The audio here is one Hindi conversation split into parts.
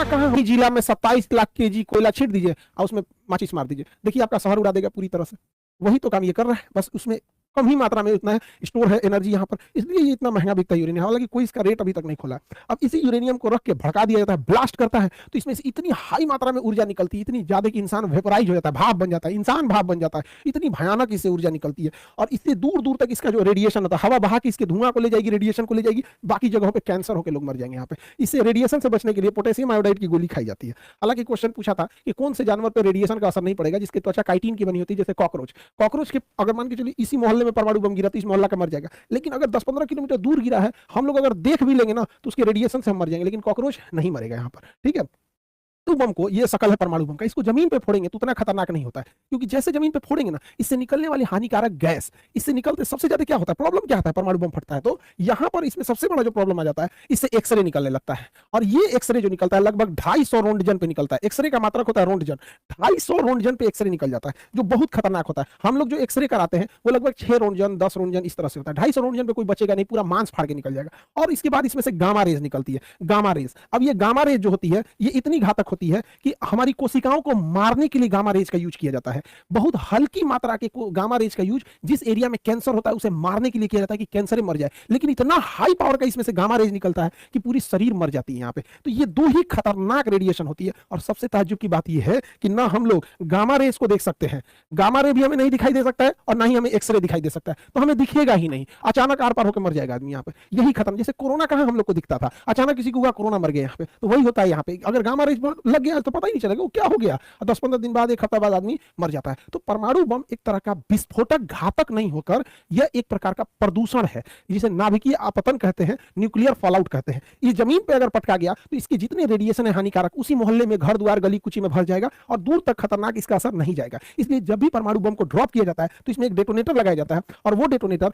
कहाँ जिला में 27 लाख केजी कोयला छीट दीजिए और उसमें माचिस मार दीजिए, देखिए आपका शहर उड़ा देगा पूरी तरह से। वही तो काम ये कर रहा है, बस उसमें कम ही मात्रा में उतना है स्टोर है एनर्जी यहाँ पर, इसलिए ये इतना महंगा बिकता है यूरेनियम। हालांकि कोई इसका रेट अभी तक नहीं खोला। अब इसी यूरेनियम को रख के भड़का दिया जाता है, ब्लास्ट करता है, तो इसमें से इतनी हाई मात्रा में ऊर्जा निकलती है, इतनी ज्यादा कि इंसान वेपराइज हो जाता है, भाप बन जाता है, इंसान भाप बन जाता है, इतनी भयानक इससे ऊर्जा निकलती है। और इससे दूर दूर तक इसका जो रेडिएशन होता है, हवा बहा के इसके धुआं को ले जाएगी, रेडिएशन को ले जाएगी, बाकी जगहों पर कैंसर होकर लोग मर जाएंगे यहाँ पे। इससे रेडिएशन से बचने के लिए पोटेशियम आयोडाइड की गोली खाई जाती है। हालांकि क्वेश्चन पूछा था कि कौन से जानवर पर रेडिएशन का असर नहीं पड़ेगा, जिसकी त्वचा काइटिन की बनी होती है, जैसे कॉकरोच। कॉकरोच के अगर मान के चलिए इसी मोहल्ले में परमाणु बम गिरा तो इस मोहल्ला का मर जाएगा, लेकिन अगर 10-15 किलोमीटर दूर गिरा है, हम लोग अगर देख भी लेंगे ना तो उसके रेडिएशन से हम मर जाएंगे, लेकिन कॉकरोच नहीं मरेगा यहाँ पर, ठीक है। तो बम को, ये शकल है परमाणु बम का, इसको जमीन पे फोड़ेंगे तो उतना खतरनाक नहीं होता है, क्योंकि जैसे जमीन पे फोड़ेंगे ना, इससे निकलने वाली हानिकारक गैस, इससे निकलते सबसे ज्यादा क्या होता है, प्रॉब्लम क्या होता है, परमाणु बम फटता है तो यहाँ पर इसमें सबसे बड़ा जो प्रॉब्लम आ जाता है, इससे एक्सरे निकलने लगता है। और ये एक्सरे जो निकलता है लगभग 250 रोंटजन पे निकलता है। एक्सरे का मात्रक होता है रोंटजन, 250 रोंटजन पे एक्सरे निकल जाता है, जो बहुत खतरनाक होता है। हम लोग जो एक्सरे कराते हैं वो लगभग 6 रोंटजन 10 रोंटजन इस तरह से होता है। 250 रोंटजन पे कोई बचेगा नहीं, पूरा मांस फाड़ के निकल जाएगा। और इसके बाद इसमें से गामा रेज निकलती है, गामा रेज। अब ये गामा रेज जो होती है ये इतनी घातक होती है कि हमारी कोशिकाओं को मारने के लिए गामा रेज का यूज किया जाता है। बहुत हल्की मात्रा के गामा रेज का यूज जिस एरिया में कैंसर होता है उसे मारने के लिए किया जाता है कि कैंसर मर जाए, लेकिन इतना हाई पावर का इसमें से गामा रेज निकलता है कि पूरी शरीर मर जाती है यहाँ पे। तो ये दो ही खतरनाक रेडिएशन होती है। और सबसे ताज्जुब की बात यह है कि ना हम लोग गामा रेज को देख सकते हैं, गामा रे भी हमें नहीं दिखाई दे सकता है, और ना ही हमें एक्सरे दिखाई दे सकता है, तो हमें दिखेगा ही नहीं, अचानक आर पार होकर मर जाएगा आदमी यहाँ पे। यही खत्म, जैसे कोरोना कहाँ हम लोग को दिखता था, अचानक किसी को हुआ कोरोना मर गया यहाँ पे, तो वही होता है यहाँ पे। अगर गामा रेज लग गया तो पता ही नहीं चलेगा वो क्या हो गया, 10-15 दिन बाद, 1 हफ्ता बाद आदमी मर जाता है। तो परमाणु बम एक तरह का विस्फोटक घातक नहीं होकर यह एक प्रकार का प्रदूषण है, जिसे नाभिकीय आपतन कहते हैं, न्यूक्लियर फॉलआउट कहते हैं। ये जमीन पे अगर पटका गया तो इसके जितने रेडिएशन है हानिकारक, उसी मोहल्ले में, घर द्वार, गली कुची में भर जाएगा और दूर तक खतरनाक इसका असर नहीं जाएगा। इसलिए जब भी परमाणु बम को ड्रॉप किया जाता है तो इसमें एक डेटोनेटर लगाया जाता है, और वो डेटोनेटर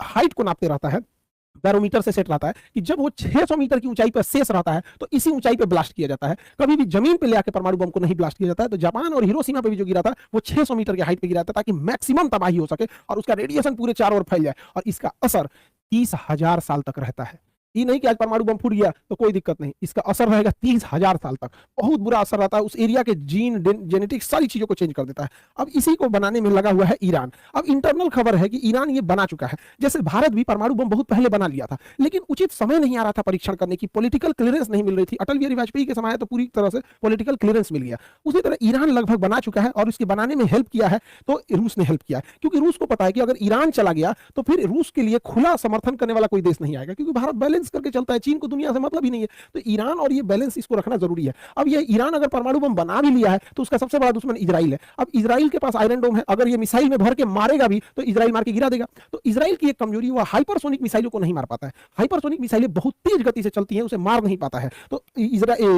हाइट को नापते रहता है, बैरोमीटर से सेट रहता है कि जब वो 600 मीटर की ऊंचाई पर शेष रहता है तो इसी ऊंचाई पे ब्लास्ट किया जाता है। कभी भी जमीन पे ले आके परमाणु बम को नहीं ब्लास्ट किया जाता है। तो जापान और हिरोशिमा पे भी जो गिरा था वो 600 मीटर की हाइट पे गिरा था, ताकि मैक्सिमम तबाही हो सके और उसका रेडिएशन पूरे चारों ओर फैल जाए, और इसका असर 30,000 साल तक रहता है। ये नहीं कि आज परमाणु बम फूट गया तो कोई दिक्कत नहीं, इसका असर रहेगा 30,000 साल तक। बहुत बुरा असर रहता है, उस एरिया के जीन, जेनेटिक्स, सारी चीजों को चेंज कर देता है। अब इसी को बनाने में लगा हुआ है ईरान। अब इंटरनल खबर है कि ईरान ये बना चुका है। जैसे भारत भी परमाणु बम बहुत पहले बना लिया था, लेकिन उचित समय नहीं आ रहा था परीक्षण करने की, पॉलिटिकल क्लियरेंस नहीं मिल रही थी। अटल बिहारी वाजपेयी के समय तो पूरी तरह से पॉलिटिकल क्लियरेंस मिल गया। उसी तरह ईरान लगभग बना चुका है, और इसके बनाने में हेल्प किया है तो रूस ने हेल्प किया है, क्योंकि रूस को पता है कि अगर ईरान चला गया तो फिर रूस के लिए खुला समर्थन करने वाला कोई देश नहीं आएगा, क्योंकि भारत बैलेंस करके चलता है, चीन को दुनिया से मतलब ही नहीं है। तो ईरान और ये बैलेंस इसको रखना जरूरी है। अब ये ईरान अगर परमाणु बम बना भी लिया है तो उसका सबसे बड़ा दुश्मन इजराइल है। अब इजराइल के पास आयरन डोम है, अगर ये मिसाइल में भर के मारेगा भी तो इजराइल मार के गिरा देगा। तो इजराइल की एक कमजोरी, वो हाइपरसोनिक मिसाइलों को नहीं मार पाता है। हाइपरसोनिक मिसाइलें बहुत तेज गति से चलती हैं, उसे मार नहीं पाता है। तो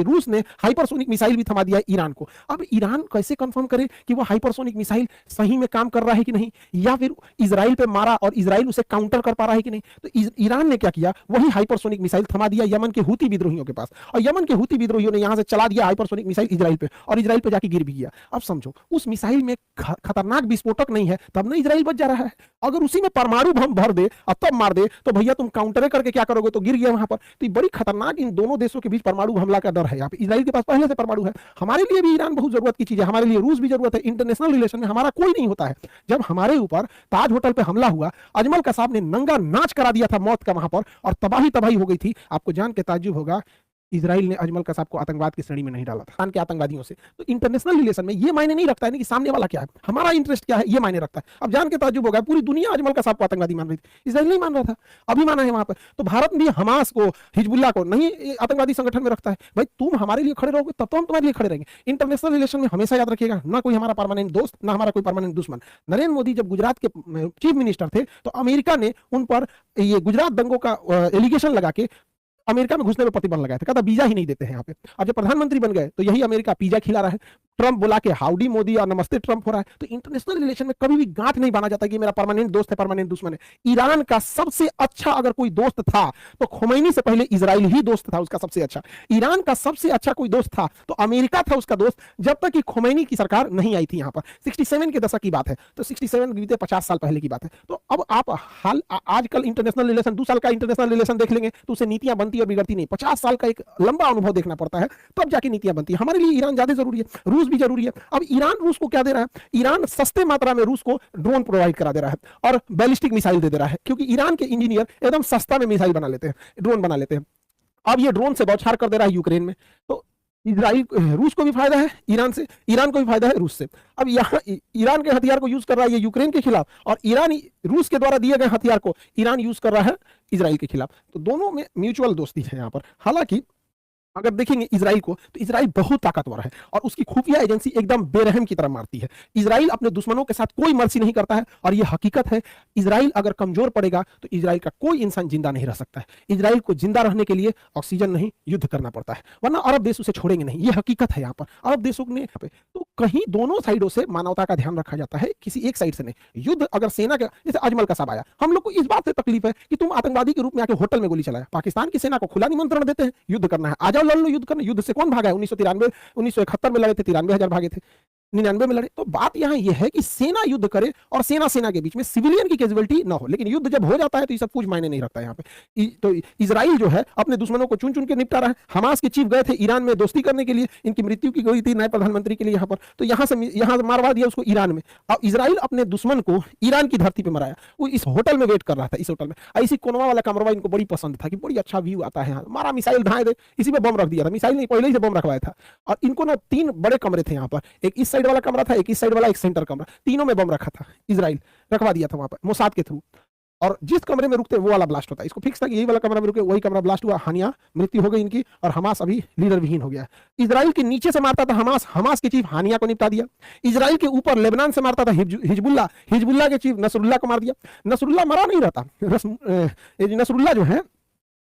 रूस ने हाइपरसोनिक मिसाइल भी थमा दिया है ईरान को। अब ईरान कैसे कंफर्म करे कि वो हाइपरसोनिक मिसाइल सही में काम कर रहा है कि नहीं, या फिर इजराइल पे मारा और इजराइल उसे काउंटर कर पा रहा है कि नहीं। तो ईरान ने क्या किया, वही हाइपरसोनिक मिसाइल थमा दिया यमन के हूती विद्रोहियों के पास, और यमन के हूती विद्रोहियों ने यहां से चला दिया हाइपरसोनिक मिसाइल इजराइल पे, और इजराइल पे जाके गिर भी गया। अब समझो, उस मिसाइल में खतरनाक विस्फोटक नहीं है, तब ना इजराइल बच जा रहा है। अगर उसी में परमाणु बम भर दे और तब मार दे तो भैया तुम काउंटर करके क्या करोगे, तो गिर गया वहां पर। तो बड़ी खतरनाक इन दोनों देशों के बीच परमाणु हमला का डर है। यहाँ पे इजराइल के पास पहले से परमाणु है। हमारे लिए भी ईरान बहुत जरूरत की चीज है, हमारे लिए रूस भी जरूरत है। इंटरनेशनल रिलेशन में हमारा कोई नहीं होता है। जब हमारे ऊपर ताज होटल पे हमला हुआ, अजमल कसाब ने नंगा नाच करा दिया था मौत का वहां पर, और तबाही तबाही हो गई थी। आपको जान के ताज्जुब होगा, इजराइल ने अजमल कसाब को आतंकवाद की श्रेणी में नहीं डाला था के आतंकवादियों से। तो इंटरनेशनल रिलेशन में ये मायने नहीं रखता है कि सामने वाला क्या है, हमारा इंटरेस्ट क्या है, ये मायने रखता है। अब जान के ताज्जुब होगा, पूरी दुनिया अजमल कसाब को आतंकवादी मान रही थी, इजराइल नहीं मान रहा था, अभी माना है वहां पर। तो भारत भी हमास को, हिजबुल्लाह को नहीं आतंकवादी संगठन में रखता है। भाई तुम हमारे लिए खड़े रहोगे तब तो हम तुम्हारे लिए खड़े रहेंगे। इंटरनेशनल रिलेशन में हमेशा याद रखिएगा, ना कोई हमारा परमानेंट दोस्त, ना हमारा कोई परमानेंट दुश्मन। नरेंद्र मोदी जब गुजरात के चीफ मिनिस्टर थे तो अमेरिका ने उन पर ये गुजरात दंगों का एलिगेशन लगा के अमेरिका में घुसने पर प्रतिबंध लगाया था, कहता वीजा ही नहीं देते हैं यहाँ पे। अब जब प्रधानमंत्री बन गए तो यही अमेरिका पिज्जा खिला रहा है। ट्रंप बुला के हाउडी मोदी और नमस्ते ट्रंप हो रहा है। तो इंटरनेशनल रिलेशन में कभी भी गांठ नहीं बांधा जाता कि मेरा परमानेंट दोस्त है, परमानेंट दुश्मन है। ईरान का सबसे अच्छा अगर कोई दोस्त था तो खुमैनी से पहले इजराइल ही दोस्त था उसका सबसे अच्छा। ईरान का सबसे अच्छा कोई दोस्त था तो अमेरिका था उसका दोस्त, जब तक कि खुमैनी की सरकार नहीं आई थी यहाँ पर। 67 के दशक की बात है, तो 67 बीते 50 साल पहले की बात है। तो अब आप हाल आजकल इंटरनेशनल रिलेशन 2 साल का इंटरनेशनल रिलेशन देख लेंगे तो उसे नीतियां बनती और बिगड़ती नहीं। 50 साल का एक लंबा अनुभव देखना पड़ता है तब जाके नीतियां बनती है। हमारे लिए ईरान ज्यादा जरूरी है, रूस भी जरूरी है। अब ईरान रूस को क्या दे रहा है? ईरान सस्ते मात्रा में रूस को ड्रोन प्रोवाइड करा दे रहा है और बैलिस्टिक मिसाइल दे रहा है, क्योंकि ईरान के इंजीनियर एकदम सस्ता में मिसाइल बना लेते हैं, ड्रोन बना लेते हैं। अब ये ड्रोन से बौछार कर दे रहा है यूक्रेन में। तो इजराइल रूस को भी फायदा है ईरान से, ईरान को भी फायदा है रूस से। अब यहाँ ईरान के हथियार को यूज कर रहा है ये यूक्रेन के खिलाफ, और ईरान रूस के द्वारा दिए गए हथियार को ईरान यूज कर रहा है इजराइल के खिलाफ। तो दोनों में म्यूचुअल दोस्ती है यहाँ पर। हालांकि अगर देखेंगे इजराइल को तो इजराइल बहुत ताकतवर है और उसकी खुफिया एजेंसी एकदम बेरहम की तरह मारती है। इजराइल अपने दुश्मनों के साथ कोई मर्सी नहीं करता है, और यह हकीकत है। इजराइल अगर कमजोर पड़ेगा तो इजराइल का कोई इंसान जिंदा नहीं रह सकता है। इजराइल को जिंदा रहने के लिए ऑक्सीजन नहीं, युद्ध करना पड़ता है, वरना अरब देश उसे छोड़ेंगे नहीं। यह हकीकत है यहाँ पर। अरब देशों ने तो कहीं दोनों साइडों से मानवता का ध्यान रखा जाता है, किसी एक साइड से नहीं। युद्ध अगर सेना का, जैसे अजमल कसाब आया, हम लोग को इस बात से तकलीफ है कि तुम आतंकवादी के रूप में आके होटल में गोली चलाया। पाकिस्तान की सेना को खुला निमंत्रण देते हैं, युद्ध करना है, आ जाओ लड़ लो, युद्ध करना। युद्ध से कौन भागा है? 1993 1971 में लड़े थे, 93,000 भागे थे, 99 में लड़े। तो बात यहां यह है कि सेना युद्ध करे और सेना सेना के बीच में सिविलियन की कैजुअलिटी ना हो। लेकिन युद्ध जब हो जाता है तो ये सब कुछ मायने नहीं रखता है यहाँ पे। तो इजराइल जो है अपने दुश्मनों को चुन चुन के निपटा रहा है। हमास के चीफ गए थे ईरान में दोस्ती करने के लिए, इनकी मृत्यु की गई थी नए प्रधानमंत्री के लिए यहाँ पर, तो यहाँ से मारवा दिया उसको ईरान में। अब इजराइल अपने दुश्मन को ईरान की धरती पर मराया। वो इस होटल में वेट कर रहा था, इस होटल में। ऐसी कोनवा वाला कमरवा इनको बड़ी पसंद था कि बड़ी अच्छा व्यू आता है यहाँ, मारा मिसाइल धाए दे, इसी में बम रख दिया था। मिसाइल नहीं, पहले ही से बम रखवाया था। और इनको ना 3 बड़े कमरे थे यहाँ पर, एक इस साइड वाला कमरा था, एक इस साइड वाला, एक सेंटर कमरा, तीनों में बम रखा था। इजराइल रखवा दिया था वहां पर मोसाद के थ्रू, और जिस कमरे में रुकते वो वाला ब्लास्ट होता है। इसको फिक्स था कि यही वाला कमरा में रुके, वही कमरा ब्लास्ट हुआ, हानिया मृत्यु हो गई इनकी, और हमास अभी लीडर विहीन हो गया। इजराइल के नीचे से मारता था हमास, हमास के चीफ हानिया को निपटा दिया। इजराइल के ऊपर लेबनान से मारता था हिजबुल्ला, हिजबुल्ला के चीफ नसरुल्लाह को मार दिया। नसरुल्लाह मरा नहीं रहता, नसरुल्लाह जो है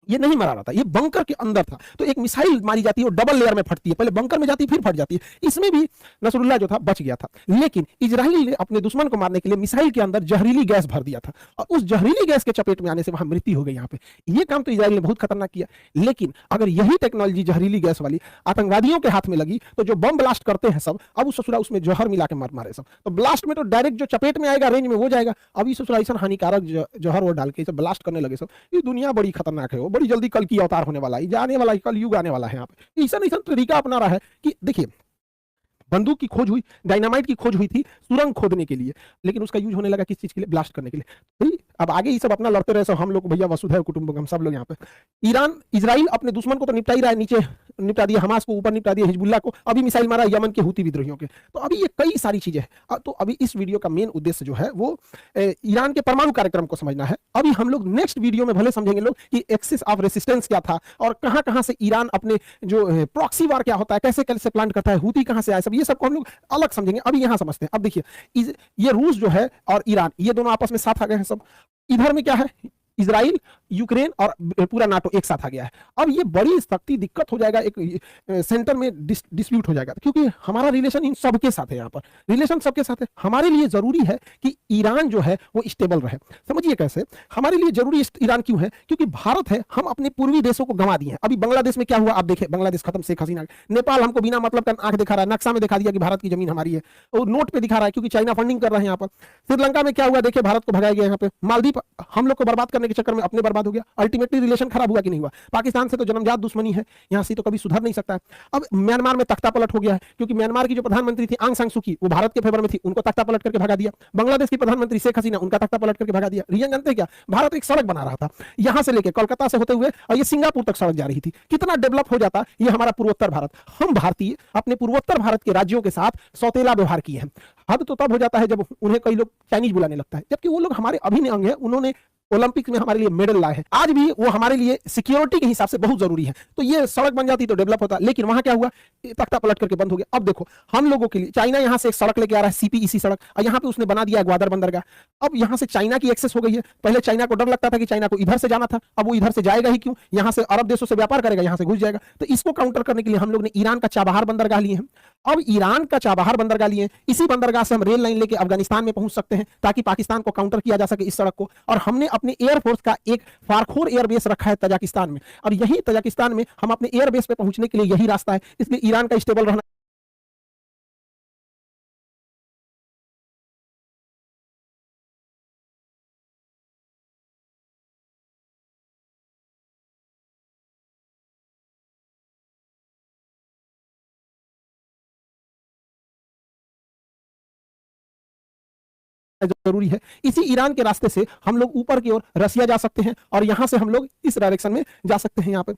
ये नहीं मरा रहा था, ये बंकर के अंदर था। तो एक मिसाइल मारी जाती है और डबल लेयर में फटती है, पहले बंकर में जाती है फिर फट जाती है। इसमें भी नसरुल्लाह जो था बच गया था। लेकिन इजराइल ने अपने दुश्मन को मारने के लिए मिसाइल के अंदर जहरीली गैस भर दिया था, और उस जहरीली गैस के चपेट में आने से वहां मृत्यु हो गई। यहाँ पे ये काम तो इजराइल ने बहुत खतरनाक किया। लेकिन अगर यही टेक्नोलॉजी जहरीली गैस वाली आतंकवादियों के हाथ में लगी तो जो बम ब्लास्ट करते हैं सब, अब उस ससुरा उसमें जहर मिला के मारे सब, तो ब्लास्ट में तो डायरेक्ट जो चपेट में आएगा, रेंज में वो जाएगा। अभी ससुरा ऐसा हानिकारक जहर वो डाल के सब ब्लास्ट करने लगे सब। ये दुनिया बड़ी खतरनाक है, वो बड़ी जल्दी कल की अवतार होने वाला है, जाने वाला है, कल युग आने वाला है। यहाँ पे ऐसा तरीका अपना रहा है कि देखिए, बंदूक की खोज हुई, डायनामाइट की खोज हुई थी सुरंग खोदने के लिए, लेकिन उसका यूज होने लगा किस चीज के लिए? ब्लास्ट करने के लिए। अब आगे ये सब अपना लड़ते रहे सब, हम लोग भैया वसुधैव कुटुंबकम सब लोग यहाँ पे। इजराइल अपने दुश्मन को तो निपटा ही रहा है, नीचे निपटा दिया हमास को, ऊपर निपटा दिया हिजबुल्लाह को, अभी मिसाइल मारा यमन के हूती विद्रोहियों के। तो अभी ये कई सारी चीजें हैं। तो अभी इस वीडियो का मेन उद्देश्य जो है वो ईरान के परमाणु कार्यक्रम को समझना है। अभी हम लोग नेक्स्ट वीडियो में भले समझेंगे लोग कि एक्सिस ऑफ रेसिस्टेंस क्या था, और कहां कहां से ईरान अपने जो प्रॉक्सी वार क्या होता है, कैसे कैसे प्लान करता है, हूती कहां से आया, सब ये सब को हम लोग अलग समझेंगे। अभी यहां समझते हैं। अब देखिए, ये रूस जो है और ईरान, ये दोनों आपस में साथ आ गए हैं सब। इधर में क्या है? इजराइल, यूक्रेन और पूरा नाटो एक साथ आ गया है। अब ये बड़ी सख्ती दिक्कत हो जाएगा, एक सेंटर में डिस्प्यूट हो जाएगा, क्योंकि हमारा रिलेशन इन सबके साथ है। यहाँ पर रिलेशन सबके साथ है। हमारे लिए जरूरी है कि ईरान जो है वो स्टेबल रहे। समझिए कैसे हमारे लिए जरूरी ईरान क्यों है? क्योंकि भारत है, हम अपने पूर्वी देशों को गंवा दिए हैं। अभी बांग्लादेश में क्या हुआ आप देखें, बांग्लादेश खत्म, शेख हसीना। नेपाल हमको बिना मतलब का आंख दिखा रहा है, नक्शा में दिखा दिया कि भारत की जमीन हमारी है, और नोट पे दिखा रहा है क्योंकि चाइना फंडिंग कर रहा है यहाँ पर। श्रीलंका में क्या हुआ देखिए, भारत को भगाया गया यहाँ पे। मालदीव हम लोग को बर्बाद करने के चक्कर में अपने बर्बाद हो गया। अल्टीमेटली रिलेशन खराब हुआ कि नहीं हुआ? पाकिस्तान से तो जन्मजात दुश्मनी है, यहां से तो कभी सुधर नहीं सकता है। अब म्यांमार में तख्ता पलट हो गया है, क्योंकि म्यांमार की जो प्रधानमंत्री थी आंग सान सू की, वो भारत के फेवर में थी, उनको तख्ता पलट करके भगा दिया। बांग्लादेश की प्रधानमंत्री शेख हसीना, उनका तख्ता पलट करके भगा दिया। रीजन जानते हैं क्या? भारत एक सड़क बना रहा था यहां से लेकर कोलकाता से होते हुए, और ये सिंगापुर तक सड़क जा रही थी। कितना डेवलप हो जाता ये हमारा पूर्वोत्तर भारत। हम भारतीय अपने पूर्वोत्तर भारत के राज्यों के साथ सौतेला व्यवहार किए हैं। हद तो तब हो जाता है जब उन्हें कई लोग चाइनीज बुलाने लगता है, जबकि वो लोग हमारे अभिन्न अंग है। उन्होंने ओलंपिक्स में हमारे लिए मेडल लाए हैं, आज भी वो हमारे लिए सिक्योरिटी के हिसाब से बहुत जरूरी है। तो ये सड़क बन जाती तो डेवलप होता, लेकिन वहां क्या हुआ? तख्ता पलट करके बंद हो गया। अब देखो हम लोगों के लिए चाइना यहां से एक सड़क लेके आ रहा है, सीपीईसी सड़क, और यहां पे उसने बना दिया ग्वादर बंदरगाह। अब यहां से चाइना की एक्सेस हो गई है। पहले चाइना को डर लगता था कि चाइना को इधर से जाना था, अब वो इधर से जाएगा ही क्यों? यहां से अरब देशों से व्यापार करेगा, यहां से घुस जाएगा। तो इसको काउंटर करने के लिए हम लोग ने ईरान का चाबहार बंदरगाह लिए हैं। अब ईरान का चाबहार बंदरगाह लिए, इसी बंदरगाह से हम रेल लाइन लेके अफगानिस्तान में पहुंच सकते हैं ताकि पाकिस्तान को काउंटर किया जा सके इस सड़क को। और हमने अपने एयरफोर्स का एक फारखोर एयरबेस रखा है तजाकिस्तान में, और यही तजाकिस्तान में हम अपने एयरबेस पे पहुंचने के लिए यही रास्ता है, इसलिए ईरान का स्टेबल रहना जरूरी है। इसी ईरान के रास्ते से हम लोग ऊपर की ओर रसिया जा सकते हैं, और यहां से हम लोग इस डायरेक्शन में जा सकते हैं यहाँ पे।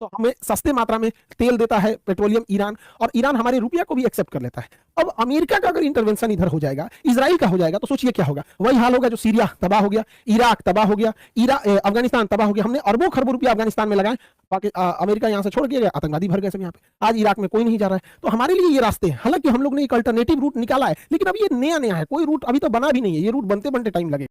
तो हमें सस्ते मात्रा में तेल देता है पेट्रोलियम ईरान, और ईरान हमारे रुपया को भी एक्सेप्ट कर लेता है। अब अमेरिका का अगर इंटरवेंशन इधर हो जाएगा, इजराइल का हो जाएगा, तो सोचिए क्या होगा। वही हाल होगा जो सीरिया तबाह हो गया, इराक तबाह हो गया, अफगानिस्तान तबाह हो गया। हमने अरबों खरबों रुपया अफगानिस्तान में लगाए, अमेरिका यहां से छोड़ के गया, आतंकवादी भर गए सब यहाँ पे। आज इराक में कोई नहीं जा रहा है। तो हमारे लिए ये रास्ते हैं। हालांकि हम लोग ने एक अल्टरनेटिव रूट निकाला है, लेकिन अब ये नया नया है, कोई रूट अभी तो बना भी नहीं है, ये रूट बनते बनते टाइम लगेगा।